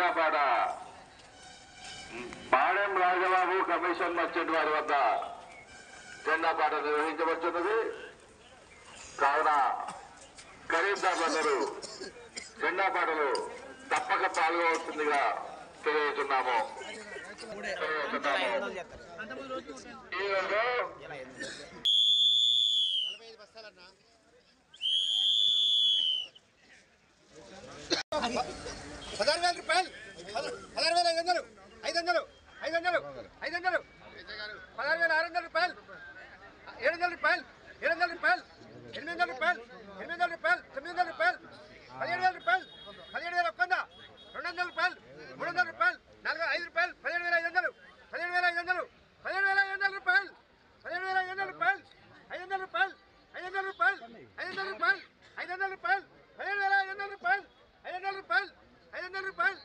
జెండాపాట పాడెం Rajababu commission merchant వారి వద్ద జెండాపాట నిర్వహించబడుతున్నది. కావున ఖరీదారులందరూ జెండాపాటలు తప్పక పాల్గొవలసిందిగా తెలియజేస్తున్నాము. రూపాయలు 16,500 500 500 500 16,600 రూపాయలు 700 రూపాయలు 700 రూపాయలు 800 రూపాయలు 800 రూపాయలు 900 రూపాయలు 17,000 రూపాయలు 17,000 ఒక్కంద 200 రూపాయలు 300 రూపాయలు 5 రూపాయలు 17,500 17,500 17,500 రూపాయలు 17,500 రూపాయలు 500 రూపాయలు 500 రూపాయలు 500 రూపాయలు 500 రూపాయలు 17,500 రూపాయలు 500 రూపాయలు 500 రూపాయలు 17,500 రూపాయలు 600 రూపాయలు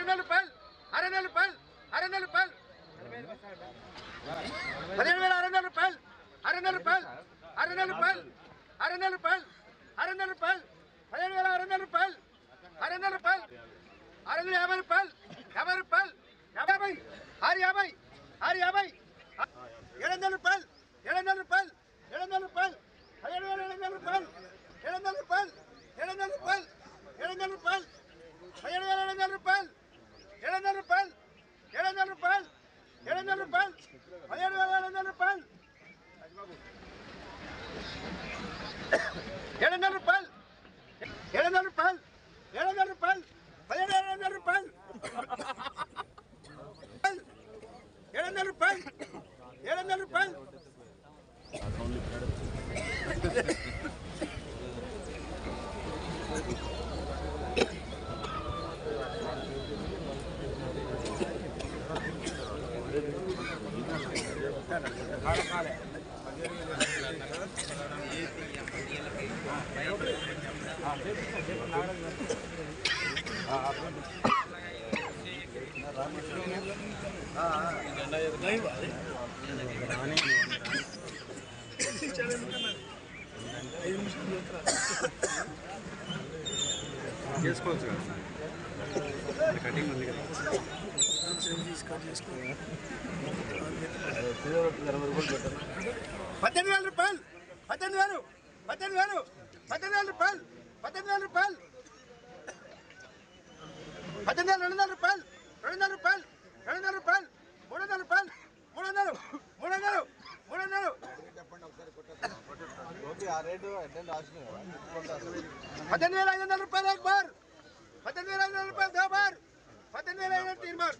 600 రూపాయలు 600 రూపాయలు 17,600 రూపాయలు 600 రూపాయలు 600 రూపాయలు 600 రూపాయలు 600 రూపాయలు 17,600 రూపాయలు 600 రూపాయలు 650 రూపాయలు 50 రూపాయలు 50 650 650 700 రూపాయలు 700 రూపాయలు 700 రూపాయలు 17,700 రూపాయలు 700 రూపాయలు 700 రూపాయలు 700 రూపాయలు 17,700 రూపాయలు 700 రూపాయలు 700 రూపాయలు 700 రూపాయలు 17,700 రూపాయలు 700 రూపాయలు 700 రూపాయలు 700 రూపాయలు 17,700 రూపాయలు 700 రూపాయలు 700 రూపాయలు చేసుకోవచ్చు కదా కటింగ్ ఉంది కదా 18,000 రూపాయలు 18,000 18,000 18,000 రూపాయలు 18,000 రూపాయలు 18,200 రూపాయలు 200 రూపాయలు 200 రూపాయలు 300 రూపాయలు 300 300 300 18,500 రూపాయలు एक बार 18,500 రూపాయలు 2 बार 18,500 3 बार